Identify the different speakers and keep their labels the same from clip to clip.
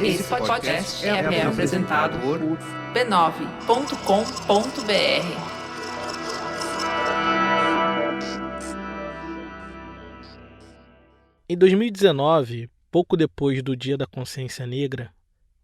Speaker 1: Esse podcast é apresentado por b9.com.br.
Speaker 2: Em 2019, pouco depois do Dia da Consciência Negra,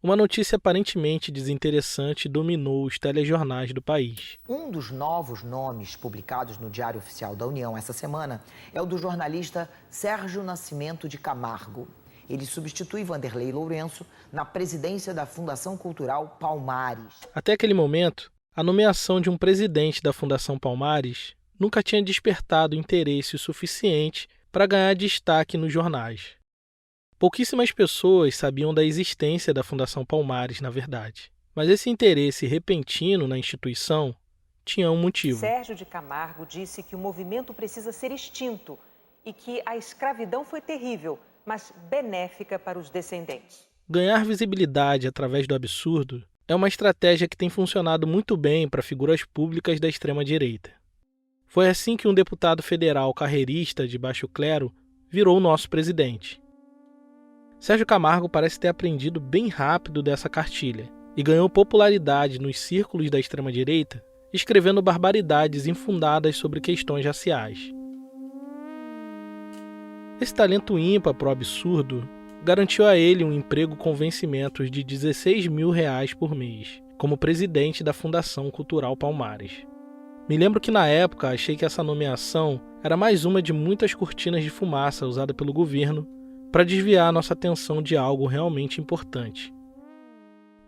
Speaker 2: uma notícia aparentemente desinteressante dominou os telejornais do país.
Speaker 3: Um dos novos nomes publicados no Diário Oficial da União essa semana é o do jornalista Sérgio Nascimento de Camargo. Ele substitui Vanderlei Lourenço na presidência da Fundação Cultural Palmares.
Speaker 2: Até aquele momento, a nomeação de um presidente da Fundação Palmares nunca tinha despertado interesse suficiente para ganhar destaque nos jornais. Pouquíssimas pessoas sabiam da existência da Fundação Palmares, na verdade. Mas esse interesse repentino na instituição tinha um motivo.
Speaker 4: Sérgio de Camargo disse que o movimento precisa ser extinto e que a escravidão foi terrível, mas benéfica para os descendentes.
Speaker 2: Ganhar visibilidade através do absurdo é uma estratégia que tem funcionado muito bem para figuras públicas da extrema-direita. Foi assim que um deputado federal carreirista de baixo clero virou o nosso presidente. Sérgio Camargo parece ter aprendido bem rápido dessa cartilha e ganhou popularidade nos círculos da extrema-direita, escrevendo barbaridades infundadas sobre questões raciais. Esse talento ímpar para o absurdo garantiu a ele um emprego com vencimentos de R$16 mil por mês, como presidente da Fundação Cultural Palmares. Me lembro que na época achei que essa nomeação era mais uma de muitas cortinas de fumaça usada pelo governo para desviar a nossa atenção de algo realmente importante.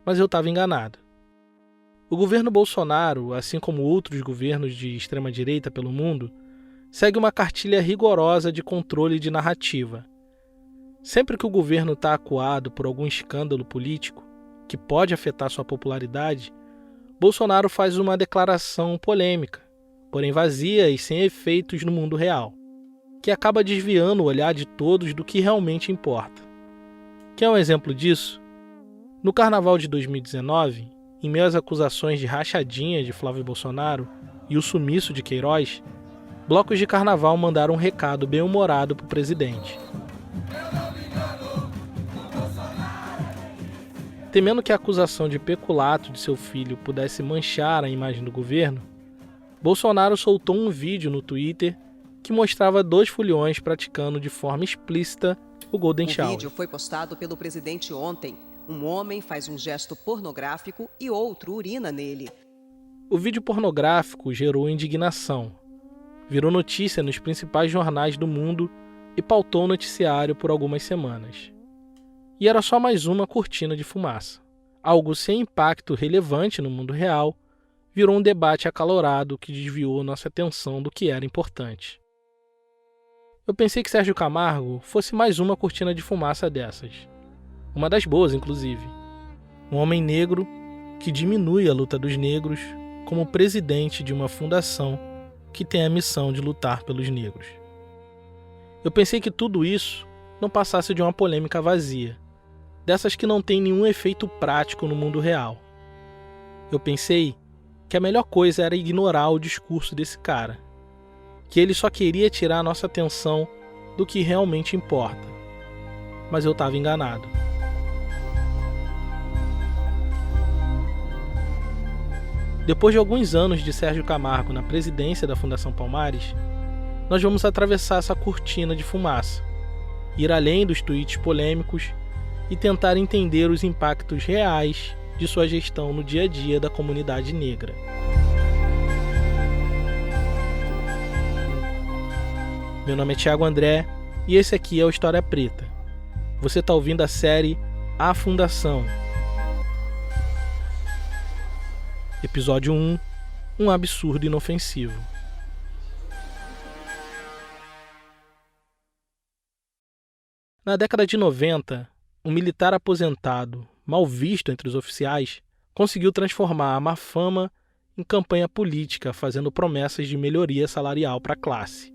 Speaker 2: Mas eu estava enganado. O governo Bolsonaro, assim como outros governos de extrema-direita pelo mundo, segue uma cartilha rigorosa de controle de narrativa. Sempre que o governo está acuado por algum escândalo político, que pode afetar sua popularidade, Bolsonaro faz uma declaração polêmica, porém vazia e sem efeitos no mundo real, que acaba desviando o olhar de todos do que realmente importa. Quer um exemplo disso? No Carnaval de 2019, em meio às acusações de rachadinha de Flávio Bolsonaro e o sumiço de Queiroz, blocos de carnaval mandaram um recado bem-humorado para o presidente. Temendo que a acusação de peculato de seu filho pudesse manchar a imagem do governo, Bolsonaro soltou um vídeo no Twitter que mostrava dois foliões praticando de forma explícita o Golden Shower.
Speaker 5: O vídeo foi postado pelo presidente ontem. Um homem faz um gesto pornográfico e outro urina nele.
Speaker 2: O vídeo pornográfico gerou indignação, virou notícia nos principais jornais do mundo e pautou o noticiário por algumas semanas. E era só mais uma cortina de fumaça. Algo sem impacto relevante no mundo real virou um debate acalorado que desviou nossa atenção do que era importante. Eu pensei que Sérgio Camargo fosse mais uma cortina de fumaça dessas. Uma das boas, inclusive. Um homem negro que diminui a luta dos negros como presidente de uma fundação que tem a missão de lutar pelos negros. Eu pensei que tudo isso não passasse de uma polêmica vazia, dessas que não tem nenhum efeito prático no mundo real. Eu pensei que a melhor coisa era ignorar o discurso desse cara, que ele só queria tirar a nossa atenção do que realmente importa. Mas eu estava enganado. Depois de alguns anos de Sérgio Camargo na presidência da Fundação Palmares, nós vamos atravessar essa cortina de fumaça, ir além dos tweets polêmicos e tentar entender os impactos reais de sua gestão no dia a dia da comunidade negra. Meu nome é Thiago André e esse aqui é o História Preta. Você está ouvindo a série A Fundação. Episódio 1, um absurdo inofensivo. Na década de 90, um militar aposentado, mal visto entre os oficiais, conseguiu transformar a má fama em campanha política, fazendo promessas de melhoria salarial para a classe.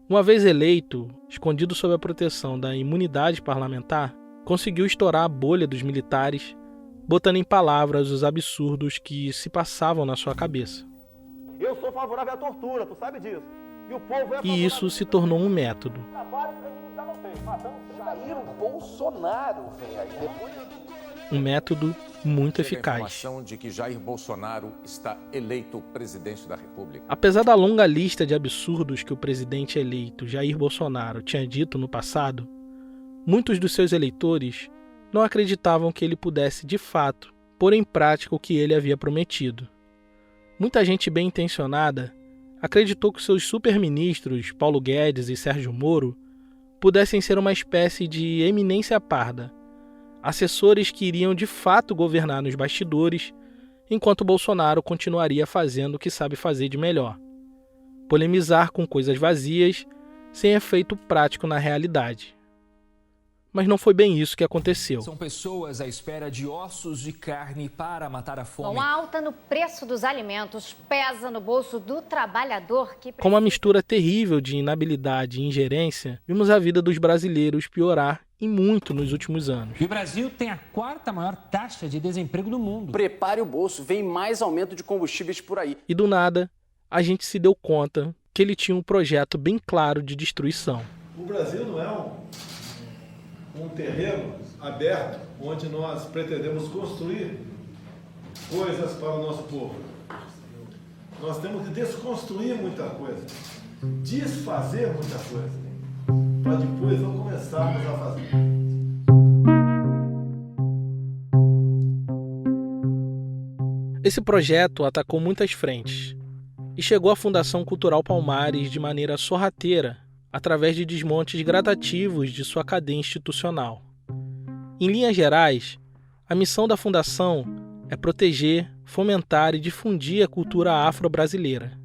Speaker 2: Uma vez eleito, escondido sob a proteção da imunidade parlamentar, conseguiu estourar a bolha dos militares, botando em palavras os absurdos que se passavam na sua cabeça.
Speaker 6: Eu sou favorável à tortura, tu sabe disso. E o povo é
Speaker 2: E isso se tornou um método.
Speaker 6: Jair Bolsonaro vem aí depois.
Speaker 2: Um método muito
Speaker 7: Chega a
Speaker 2: eficaz.
Speaker 7: informação de que Jair Bolsonaro está eleito presidente da República.
Speaker 2: Apesar da longa lista de absurdos que o presidente eleito Jair Bolsonaro tinha dito no passado, muitos dos seus eleitores não acreditavam que ele pudesse, de fato, pôr em prática o que ele havia prometido. Muita gente bem intencionada acreditou que seus superministros, Paulo Guedes e Sérgio Moro, pudessem ser uma espécie de eminência parda, assessores que iriam de fato governar nos bastidores, enquanto Bolsonaro continuaria fazendo o que sabe fazer de melhor: polemizar com coisas vazias, sem efeito prático na realidade. Mas não foi bem isso que aconteceu.
Speaker 8: São pessoas à espera de ossos de carne para matar a fome.
Speaker 9: Bom, a alta no preço dos alimentos pesa no bolso do trabalhador que...
Speaker 2: Com uma mistura terrível de inabilidade e ingerência, vimos a vida dos brasileiros piorar e muito nos últimos anos.
Speaker 10: E o Brasil tem a 4ª maior taxa de desemprego do mundo.
Speaker 6: Prepare o bolso, vem mais aumento de combustíveis por aí.
Speaker 2: E do nada, a gente se deu conta que ele tinha um projeto bem claro de destruição.
Speaker 11: O Brasil não é um terreno aberto onde nós pretendemos construir coisas para o nosso povo. Nós temos que desconstruir muita coisa, desfazer muita coisa, para depois não começarmos a fazer.
Speaker 2: Esse projeto atacou muitas frentes e chegou à Fundação Cultural Palmares de maneira sorrateira, através de desmontes gradativos de sua cadeia institucional. Em linhas gerais, a missão da Fundação é proteger, fomentar e difundir a cultura afro-brasileira.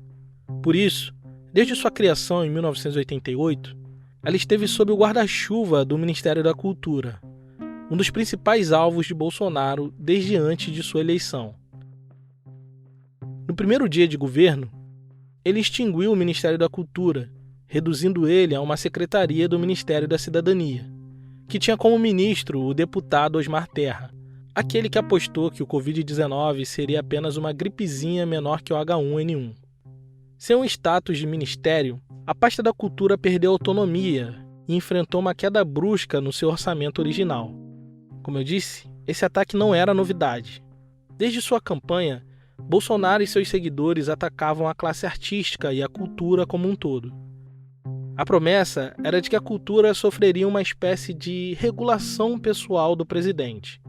Speaker 2: Por isso, desde sua criação em 1988, ela esteve sob o guarda-chuva do Ministério da Cultura, um dos principais alvos de Bolsonaro desde antes de sua eleição. No primeiro dia de governo, ele extinguiu o Ministério da Cultura, reduzindo ele a uma secretaria do Ministério da Cidadania, que tinha como ministro o deputado Osmar Terra, aquele que apostou que o Covid-19 seria apenas uma gripezinha menor que o H1N1. Sem um status de ministério, a pasta da cultura perdeu autonomia e enfrentou uma queda brusca no seu orçamento original. Como eu disse, esse ataque não era novidade. Desde sua campanha, Bolsonaro e seus seguidores atacavam a classe artística e a cultura como um todo. A promessa era de que a cultura sofreria uma espécie de regulação pessoal do presidente.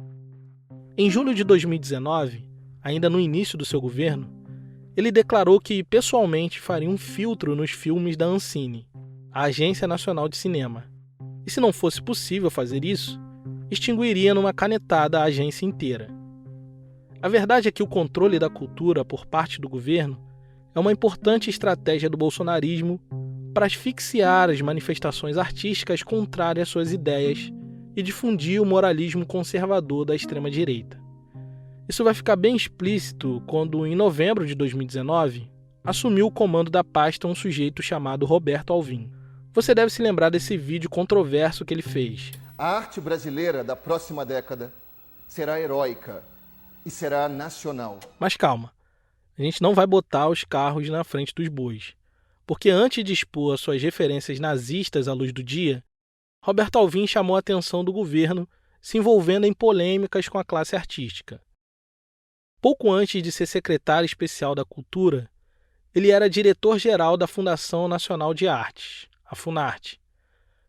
Speaker 2: Em julho de 2019, ainda no início do seu governo, ele declarou que pessoalmente faria um filtro nos filmes da Ancine, a Agência Nacional de Cinema. E se não fosse possível fazer isso, extinguiria numa canetada a agência inteira. A verdade é que o controle da cultura por parte do governo é uma importante estratégia do bolsonarismo para asfixiar as manifestações artísticas contrárias às suas ideias e difundir o moralismo conservador da extrema-direita. Isso vai ficar bem explícito quando, em novembro de 2019, assumiu o comando da pasta um sujeito chamado Roberto Alvim. Você deve se lembrar desse vídeo controverso que ele fez.
Speaker 12: A arte brasileira da próxima década será heróica e será nacional.
Speaker 2: Mas calma, a gente não vai botar os carros na frente dos bois. Porque antes de expor as suas referências nazistas à luz do dia, Roberto Alvim chamou a atenção do governo, se envolvendo em polêmicas com a classe artística. Pouco antes de ser secretário especial da Cultura, ele era diretor-geral da Fundação Nacional de Artes, a Funarte,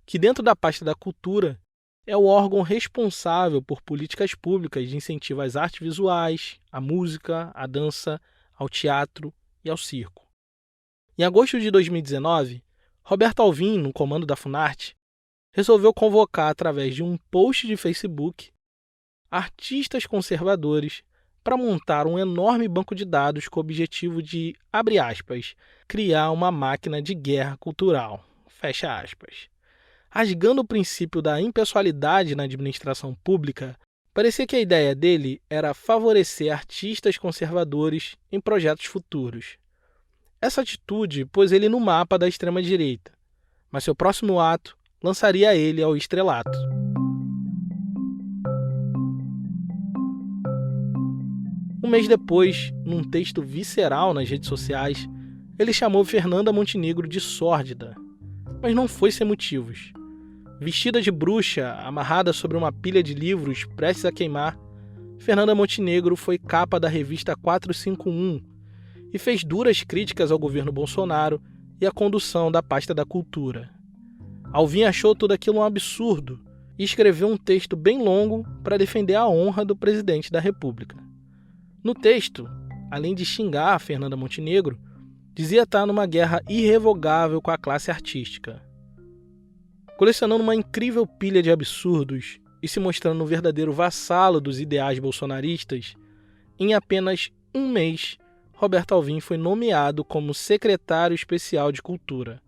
Speaker 2: que dentro da pasta da Cultura é o órgão responsável por políticas públicas de incentivo às artes visuais, à música, à dança, ao teatro e ao circo. Em agosto de 2019, Roberto Alvim, no comando da Funarte, resolveu convocar, através de um post de Facebook, artistas conservadores para montar um enorme banco de dados com o objetivo de, abre aspas, criar uma máquina de guerra cultural, fecha aspas. Rasgando o princípio da impessoalidade na administração pública, parecia que a ideia dele era favorecer artistas conservadores em projetos futuros. Essa atitude pôs ele no mapa da extrema-direita, mas seu próximo ato lançaria ele ao estrelato. Um mês depois, num texto visceral nas redes sociais, ele chamou Fernanda Montenegro de sórdida, mas não foi sem motivos. Vestida de bruxa, amarrada sobre uma pilha de livros prestes a queimar, Fernanda Montenegro foi capa da revista 451 e fez duras críticas ao governo Bolsonaro e à condução da pasta da cultura. Alvim achou tudo aquilo um absurdo e escreveu um texto bem longo para defender a honra do presidente da República. No texto, além de xingar a Fernanda Montenegro, dizia estar numa guerra irrevogável com a classe artística. Colecionando uma incrível pilha de absurdos e se mostrando um verdadeiro vassalo dos ideais bolsonaristas, em apenas um mês, Roberto Alvim foi nomeado como secretário especial de Cultura.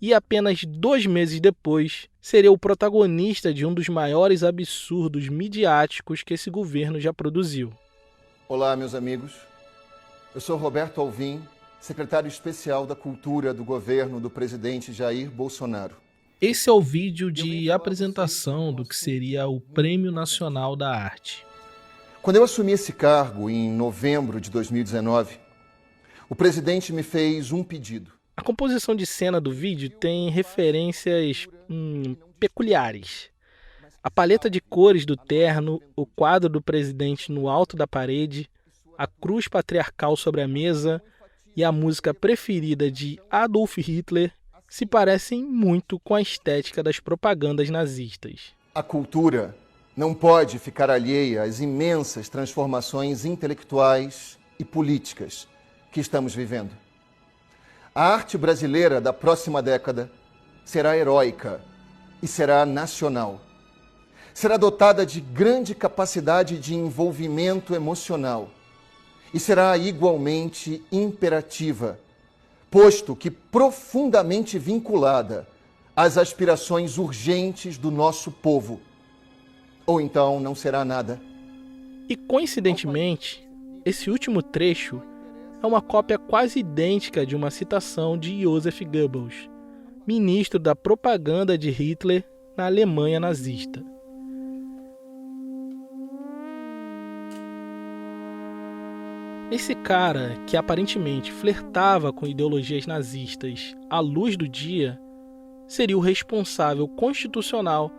Speaker 2: E apenas 2 meses depois, seria o protagonista de um dos maiores absurdos midiáticos que esse governo já produziu.
Speaker 12: Olá, meus amigos. Eu sou Roberto Alvim, secretário especial da Cultura do governo do presidente Jair Bolsonaro.
Speaker 2: Esse é o vídeo de apresentação do que seria o Prêmio Nacional da Arte.
Speaker 12: Quando eu assumi esse cargo, em novembro de 2019, o presidente me fez um pedido.
Speaker 2: A composição de cena do vídeo tem referências peculiares. A paleta de cores do terno, o quadro do presidente no alto da parede, a cruz patriarcal sobre a mesa e a música preferida de Adolf Hitler se parecem muito com a estética das propagandas nazistas.
Speaker 12: A cultura não pode ficar alheia às imensas transformações intelectuais e políticas que estamos vivendo. A arte brasileira da próxima década será heróica e será nacional. Será dotada de grande capacidade de envolvimento emocional e será igualmente imperativa, posto que profundamente vinculada às aspirações urgentes do nosso povo. Ou então não será nada.
Speaker 2: E coincidentemente, esse último trecho é uma cópia quase idêntica de uma citação de Joseph Goebbels, ministro da propaganda de Hitler na Alemanha nazista. Esse cara, que aparentemente flertava com ideologias nazistas à luz do dia, seria o responsável constitucional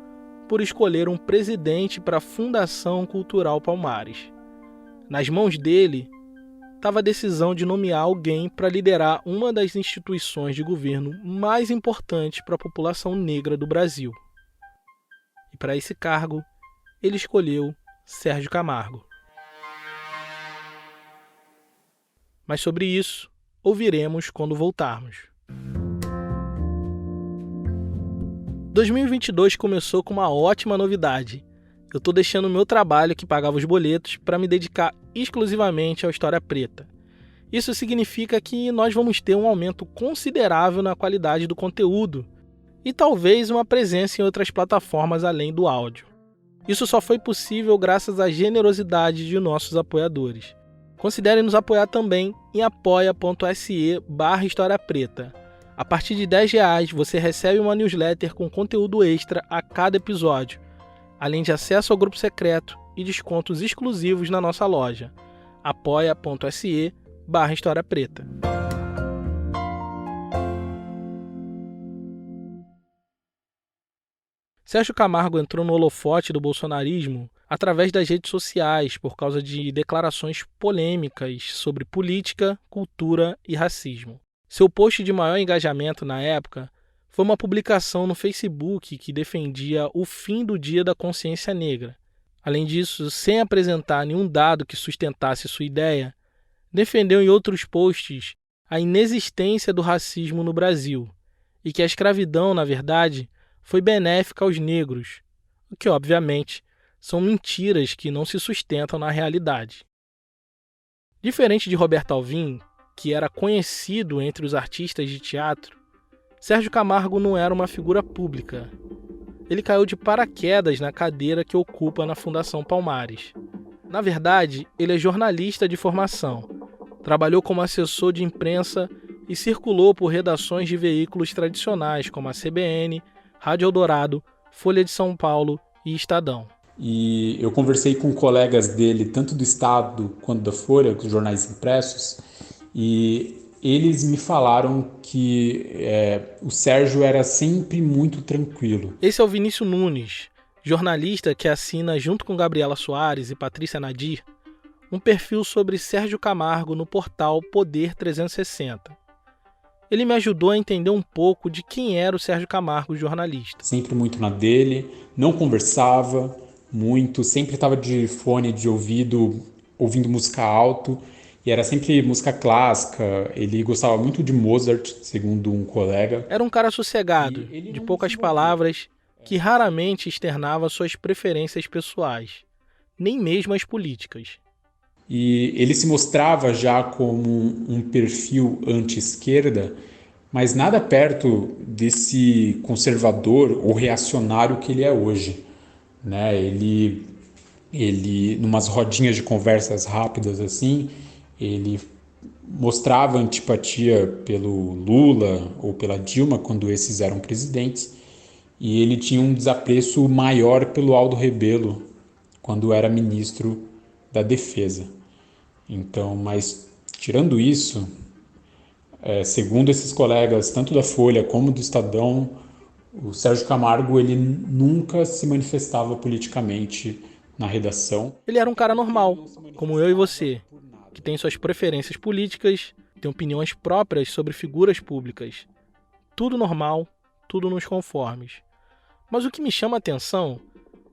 Speaker 2: por escolher um presidente para a Fundação Cultural Palmares. Nas mãos dele estava a decisão de nomear alguém para liderar uma das instituições de governo mais importantes para a população negra do Brasil. E para esse cargo, ele escolheu Sérgio Camargo. Mas sobre isso, ouviremos quando voltarmos. 2022 começou com uma ótima novidade. Eu estou deixando o meu trabalho que pagava os boletos para me dedicar exclusivamente à História Preta. Isso significa que nós vamos ter um aumento considerável na qualidade do conteúdo e talvez uma presença em outras plataformas além do áudio. Isso só foi possível graças à generosidade de nossos apoiadores. Considere nos apoiar também em apoia.se/História Preta. A partir de R$10 você recebe uma newsletter com conteúdo extra a cada episódio, além de acesso ao grupo secreto e descontos exclusivos na nossa loja, apoia.se/História Preta. Sérgio Camargo entrou no holofote do bolsonarismo através das redes sociais por causa de declarações polêmicas sobre política, cultura e racismo. Seu post de maior engajamento na época foi uma publicação no Facebook que defendia o fim do Dia da Consciência Negra. Além disso, sem apresentar nenhum dado que sustentasse sua ideia, defendeu em outros posts a inexistência do racismo no Brasil e que a escravidão, na verdade, foi benéfica aos negros, o que, obviamente, são mentiras que não se sustentam na realidade. Diferente de Roberto Alvim, que era conhecido entre os artistas de teatro, Sérgio Camargo não era uma figura pública. Ele caiu de paraquedas na cadeira que ocupa na Fundação Palmares. Na verdade, ele é jornalista de formação, trabalhou como assessor de imprensa e circulou por redações de veículos tradicionais como a CBN, Rádio Eldorado, Folha de São Paulo e Estadão.
Speaker 13: E eu conversei com colegas dele, tanto do Estado quanto da Folha, com os jornais impressos, e eles me falaram que o Sérgio era sempre muito tranquilo.
Speaker 2: Esse é o Vinícius Nunes, jornalista que assina, junto com Gabriela Soares e Patrícia Nadir, um perfil sobre Sérgio Camargo no portal Poder 360. Ele me ajudou a entender um pouco de quem era o Sérgio Camargo, jornalista.
Speaker 13: Sempre muito na dele, não conversava muito, sempre estava de fone de ouvido, ouvindo música alto, e era sempre música clássica. Ele gostava muito de Mozart, segundo um colega.
Speaker 2: Era um cara sossegado, de poucas palavras, que raramente externava suas preferências pessoais, nem mesmo as políticas.
Speaker 13: E ele se mostrava já como um perfil anti-esquerda, mas nada perto desse conservador ou reacionário que ele é hoje, né? Ele numas rodinhas de conversas rápidas assim, ele mostrava antipatia pelo Lula ou pela Dilma quando esses eram presidentes, e ele tinha um desapreço maior pelo Aldo Rebelo quando era ministro da Defesa. Então, mas tirando isso, segundo esses colegas, tanto da Folha como do Estadão, o Sérgio Camargo ele nunca se manifestava politicamente na redação.
Speaker 2: Ele era um cara normal, como eu e você, que tem suas preferências políticas, tem opiniões próprias sobre figuras públicas. Tudo normal, tudo nos conformes. Mas o que me chama a atenção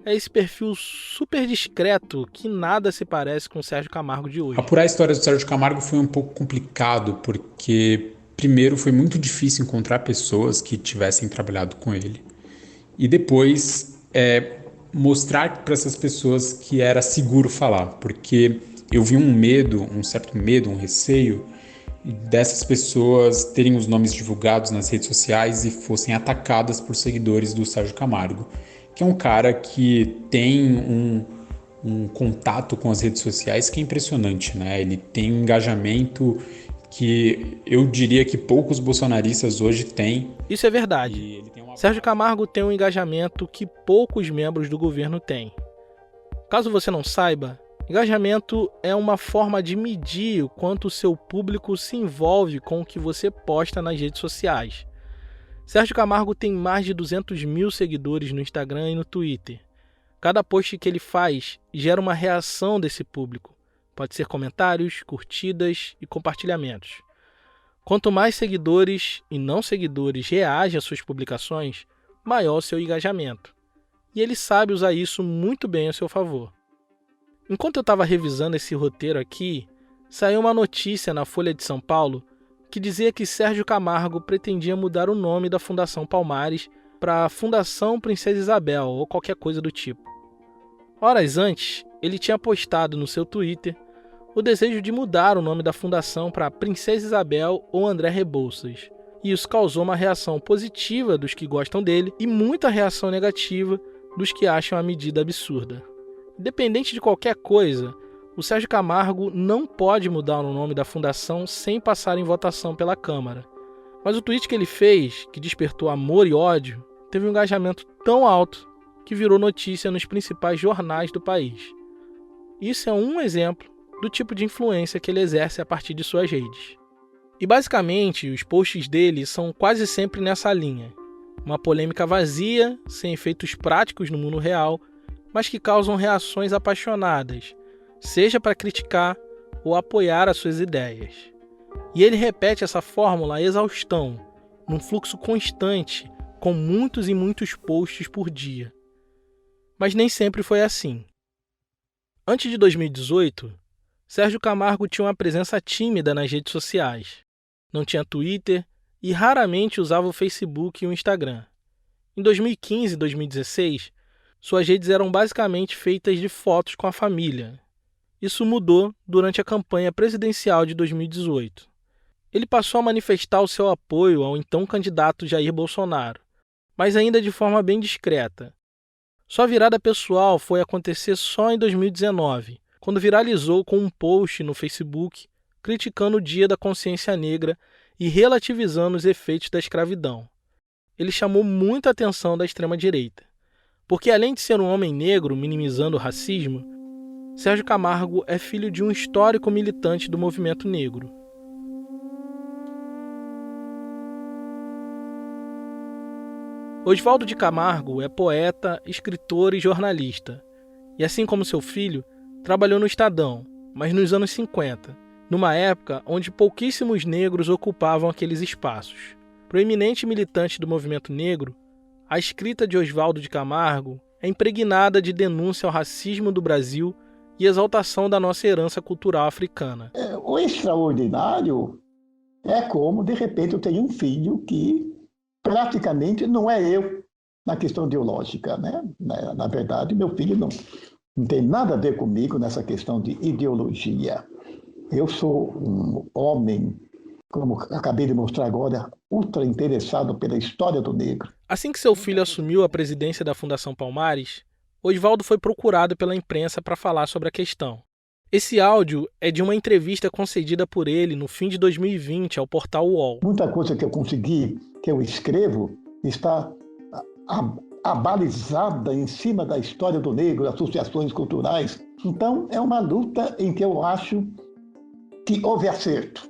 Speaker 2: é esse perfil super discreto que nada se parece com o Sérgio Camargo de hoje.
Speaker 13: Apurar a história do Sérgio Camargo foi um pouco complicado, porque primeiro foi muito difícil encontrar pessoas que tivessem trabalhado com ele. E depois mostrar para essas pessoas que era seguro falar, porque eu vi um certo medo, um receio dessas pessoas terem os nomes divulgados nas redes sociais e fossem atacadas por seguidores do Sérgio Camargo, que é um cara que tem um contato com as redes sociais que é impressionante, né? Ele tem um engajamento que eu diria que poucos bolsonaristas hoje têm.
Speaker 2: Isso é verdade. Sérgio Camargo tem um engajamento que poucos membros do governo têm. Caso você não saiba, engajamento é uma forma de medir o quanto o seu público se envolve com o que você posta nas redes sociais. Sérgio Camargo tem mais de 200 mil seguidores no Instagram e no Twitter. Cada post que ele faz gera uma reação desse público. Pode ser comentários, curtidas e compartilhamentos. Quanto mais seguidores e não seguidores reagem às suas publicações, maior o seu engajamento. E ele sabe usar isso muito bem a seu favor. Enquanto eu estava revisando esse roteiro aqui, saiu uma notícia na Folha de São Paulo que dizia que Sérgio Camargo pretendia mudar o nome da Fundação Palmares para Fundação Princesa Isabel ou qualquer coisa do tipo. Horas antes, ele tinha postado no seu Twitter o desejo de mudar o nome da fundação para Princesa Isabel ou André Rebouças. E isso causou uma reação positiva dos que gostam dele e muita reação negativa dos que acham a medida absurda. Independente de qualquer coisa, o Sérgio Camargo não pode mudar o nome da fundação sem passar em votação pela Câmara. Mas o tweet que ele fez, que despertou amor e ódio, teve um engajamento tão alto que virou notícia nos principais jornais do país. Isso é um exemplo do tipo de influência que ele exerce a partir de suas redes. E basicamente, os posts dele são quase sempre nessa linha. Uma polêmica vazia, sem efeitos práticos no mundo real, mas que causam reações apaixonadas, seja para criticar ou apoiar as suas ideias. E ele repete essa fórmula a exaustão, num fluxo constante, com muitos e muitos posts por dia. Mas nem sempre foi assim. Antes de 2018, Sérgio Camargo tinha uma presença tímida nas redes sociais. Não tinha Twitter e raramente usava o Facebook e o Instagram. Em 2015 e 2016, suas redes eram basicamente feitas de fotos com a família. Isso mudou durante a campanha presidencial de 2018. Ele passou a manifestar o seu apoio ao então candidato Jair Bolsonaro, mas ainda de forma bem discreta. Sua virada pessoal foi acontecer só em 2019, quando viralizou com um post no Facebook criticando o Dia da Consciência Negra e relativizando os efeitos da escravidão. Ele chamou muita atenção da extrema-direita, porque além de ser um homem negro minimizando o racismo, Sérgio Camargo é filho de um histórico militante do movimento negro. Oswaldo de Camargo é poeta, escritor e jornalista. E assim como seu filho, trabalhou no Estadão, mas nos anos 50, numa época onde pouquíssimos negros ocupavam aqueles espaços. Proeminente militante do movimento negro, a escrita de Oswaldo de Camargo é impregnada de denúncia ao racismo do Brasil e exaltação da nossa herança cultural africana.
Speaker 14: O extraordinário é como, de repente, eu tenho um filho que praticamente não é eu na questão ideológica, né? Na verdade, meu filho não tem nada a ver comigo nessa questão de ideologia. Eu sou um homem, como acabei de mostrar agora, ultra interessado pela história do negro.
Speaker 2: Assim que seu filho assumiu a presidência da Fundação Palmares, Oswaldo foi procurado pela imprensa para falar sobre a questão. Esse áudio é de uma entrevista concedida por ele no fim de 2020 ao portal UOL.
Speaker 14: Muita coisa que eu consegui, que eu escrevo, está abalizada em cima da história do negro, associações culturais. Então, é uma luta em que eu acho que houve acerto.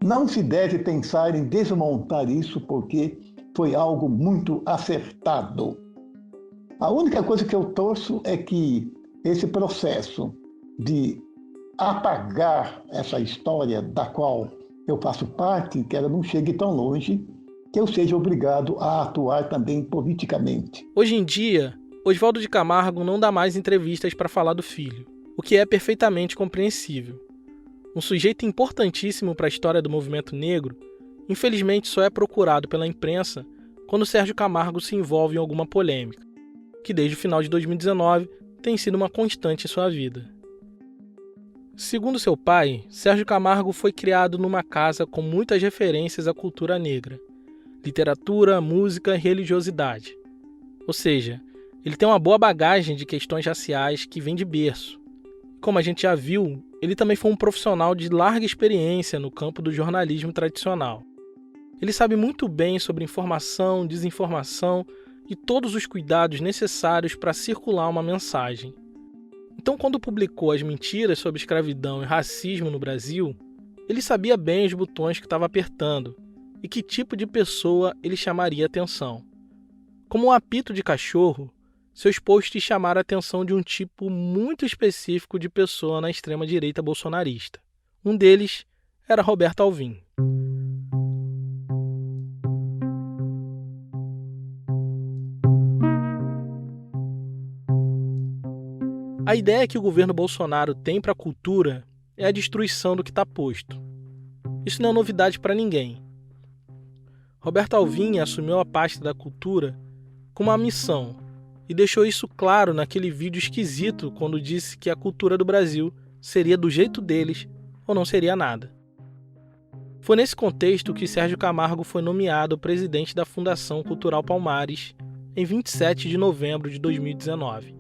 Speaker 14: Não se deve pensar em desmontar isso, porque foi algo muito acertado. A única coisa que eu torço é que esse processo de apagar essa história da qual eu faço parte, que ela não chegue tão longe, que eu seja obrigado a atuar também politicamente.
Speaker 2: Hoje em dia, Oswaldo de Camargo não dá mais entrevistas para falar do filho, o que é perfeitamente compreensível. Um sujeito importantíssimo para a história do movimento negro, infelizmente só é procurado pela imprensa quando Sérgio Camargo se envolve em alguma polêmica, que desde o final de 2019 tem sido uma constante em sua vida. Segundo seu pai, Sérgio Camargo foi criado numa casa com muitas referências à cultura negra, literatura, música e religiosidade. Ou seja, ele tem uma boa bagagem de questões raciais que vem de berço. Como a gente já viu, ele também foi um profissional de larga experiência no campo do jornalismo tradicional. Ele sabe muito bem sobre informação, desinformação e todos os cuidados necessários para circular uma mensagem. Então, quando publicou as mentiras sobre escravidão e racismo no Brasil, ele sabia bem os botões que estava apertando e que tipo de pessoa ele chamaria atenção. Como um apito de cachorro, seus posts chamaram a atenção de um tipo muito específico de pessoa na extrema-direita bolsonarista. Um deles era Roberto Alvim. A ideia que o governo Bolsonaro tem para a cultura é a destruição do que está posto. Isso não é novidade para ninguém. Roberto Alvim assumiu a pasta da cultura com uma missão e deixou isso claro naquele vídeo esquisito quando disse que a cultura do Brasil seria do jeito deles ou não seria nada. Foi nesse contexto que Sérgio Camargo foi nomeado presidente da Fundação Cultural Palmares em 27 de novembro de 2019.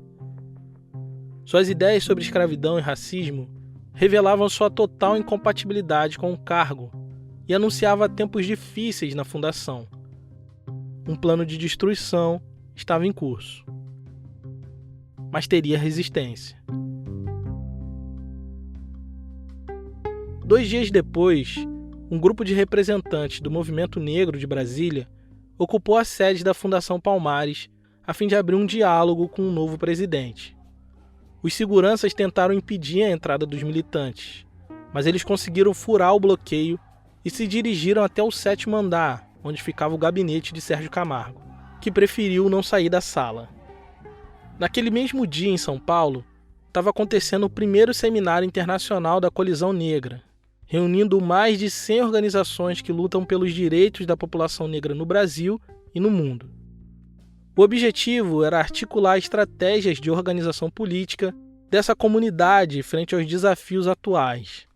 Speaker 2: Suas ideias sobre escravidão e racismo revelavam sua total incompatibilidade com o cargo e anunciava tempos difíceis na fundação. Um plano de destruição estava em curso, mas teria resistência. 2 dias depois, um grupo de representantes do movimento negro de Brasília ocupou a sede da Fundação Palmares a fim de abrir um diálogo com o novo presidente. Os seguranças tentaram impedir a entrada dos militantes, mas eles conseguiram furar o bloqueio e se dirigiram até o 7º andar, onde ficava o gabinete de Sérgio Camargo, que preferiu não sair da sala. Naquele mesmo dia, em São Paulo, estava acontecendo o primeiro seminário internacional da Colisão Negra, reunindo mais de 100 organizações que lutam pelos direitos da população negra no Brasil e no mundo. O objetivo era articular estratégias de organização política dessa comunidade frente aos desafios atuais.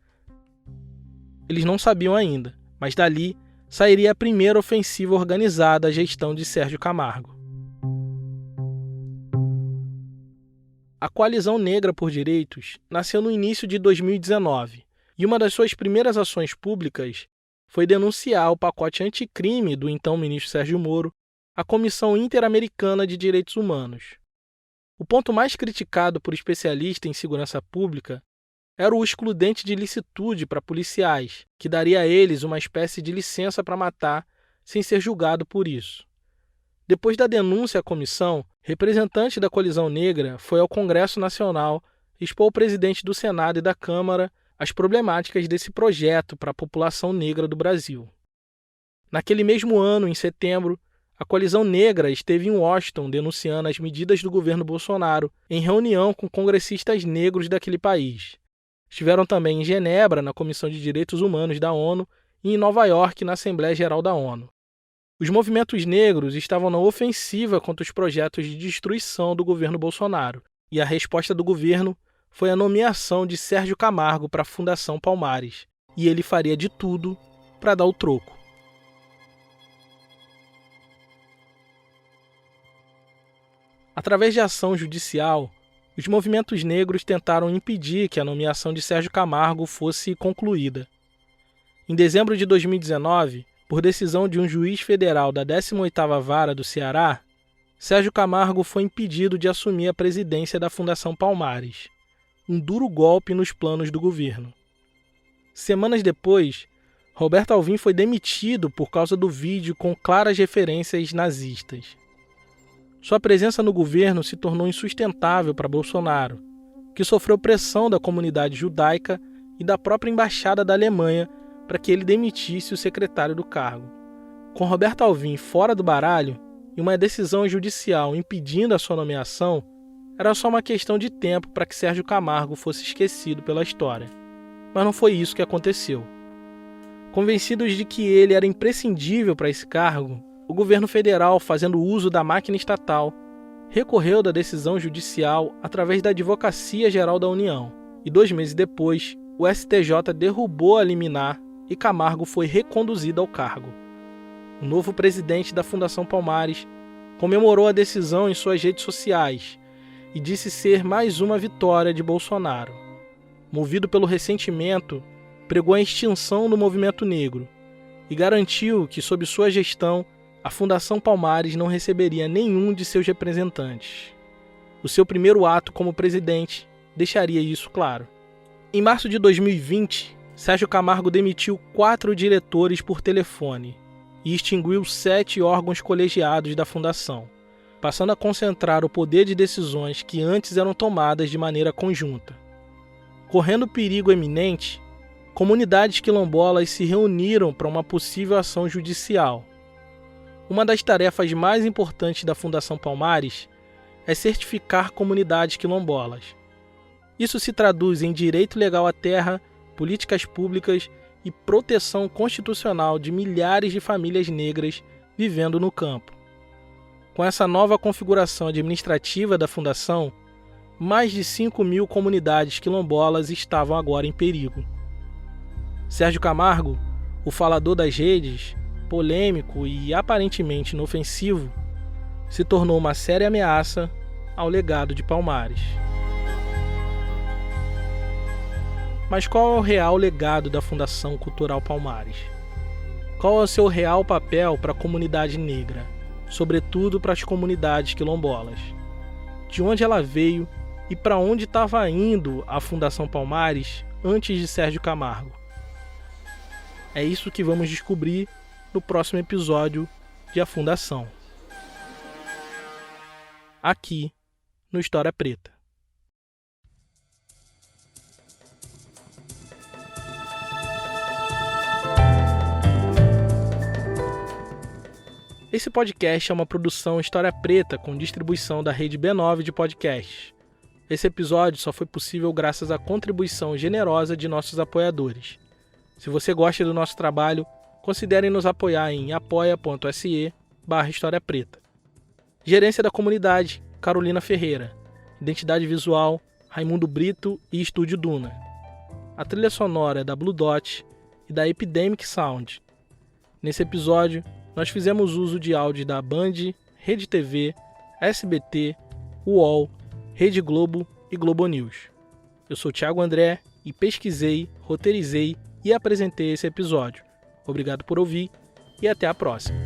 Speaker 2: Eles não sabiam ainda, mas dali sairia a primeira ofensiva organizada à gestão de Sérgio Camargo. A Coalizão Negra por Direitos nasceu no início de 2019 e uma das suas primeiras ações públicas foi denunciar o pacote anticrime do então ministro Sérgio Moro à Comissão Interamericana de Direitos Humanos. O ponto mais criticado por especialistas em segurança pública era o excludente de licitude para policiais, que daria a eles uma espécie de licença para matar sem ser julgado por isso. Depois da denúncia à comissão, representante da Colisão Negra foi ao Congresso Nacional expor ao presidente do Senado e da Câmara as problemáticas desse projeto para a população negra do Brasil. Naquele mesmo ano, em setembro, a Colisão Negra esteve em Washington denunciando as medidas do governo Bolsonaro em reunião com congressistas negros daquele país. Estiveram também em Genebra, na Comissão de Direitos Humanos da ONU, e em Nova York, na Assembleia Geral da ONU. Os movimentos negros estavam na ofensiva contra os projetos de destruição do governo Bolsonaro, e a resposta do governo foi a nomeação de Sérgio Camargo para a Fundação Palmares, e ele faria de tudo para dar o troco. Através de ação judicial, os movimentos negros tentaram impedir que a nomeação de Sérgio Camargo fosse concluída. Em dezembro de 2019, por decisão de um juiz federal da 18ª Vara do Ceará, Sérgio Camargo foi impedido de assumir a presidência da Fundação Palmares, um duro golpe nos planos do governo. Semanas depois, Roberto Alvim foi demitido por causa do vídeo com claras referências nazistas. Sua presença no governo se tornou insustentável para Bolsonaro, que sofreu pressão da comunidade judaica e da própria embaixada da Alemanha para que ele demitisse o secretário do cargo. Com Roberto Alvim fora do baralho e uma decisão judicial impedindo a sua nomeação, era só uma questão de tempo para que Sérgio Camargo fosse esquecido pela história. Mas não foi isso que aconteceu. Convencidos de que ele era imprescindível para esse cargo, o governo federal, fazendo uso da máquina estatal, recorreu da decisão judicial através da Advocacia Geral da União, e 2 meses depois, o STJ derrubou a liminar e Camargo foi reconduzido ao cargo. O novo presidente da Fundação Palmares comemorou a decisão em suas redes sociais e disse ser mais uma vitória de Bolsonaro. Movido pelo ressentimento, pregou a extinção do movimento negro e garantiu que, sob sua gestão, a Fundação Palmares não receberia nenhum de seus representantes. O seu primeiro ato como presidente deixaria isso claro. Em março de 2020, Sérgio Camargo demitiu 4 diretores por telefone e extinguiu 7 órgãos colegiados da Fundação, passando a concentrar o poder de decisões que antes eram tomadas de maneira conjunta. Correndo perigo eminente, comunidades quilombolas se reuniram para uma possível ação judicial. Uma das tarefas mais importantes da Fundação Palmares é certificar comunidades quilombolas. Isso se traduz em direito legal à terra, políticas públicas e proteção constitucional de milhares de famílias negras vivendo no campo. Com essa nova configuração administrativa da Fundação, mais de 5.000 comunidades quilombolas estavam agora em perigo. Sérgio Camargo, o falador das redes, polêmico e aparentemente inofensivo, se tornou uma séria ameaça ao legado de Palmares. Mas qual é o real legado da Fundação Cultural Palmares? Qual é o seu real papel para a comunidade negra, sobretudo para as comunidades quilombolas? De onde ela veio e para onde estava indo a Fundação Palmares antes de Sérgio Camargo? É isso que vamos descobrir no próximo episódio de A Fundação. Aqui no História Preta. Esse podcast é uma produção História Preta com distribuição da rede B9 de podcasts. Esse episódio só foi possível graças à contribuição generosa de nossos apoiadores. Se você gosta do nosso trabalho, considerem nos apoiar em apoia.se/História Preta. Gerência da Comunidade, Carolina Ferreira. Identidade Visual, Raimundo Brito e Estúdio Duna. A trilha sonora é da Blue Dot e da Epidemic Sound. Nesse episódio, nós fizemos uso de áudio da Band, Rede TV, SBT, UOL, Rede Globo e Globo News. Eu sou Thiago André e pesquisei, roteirizei e apresentei esse episódio. Obrigado por ouvir e até a próxima.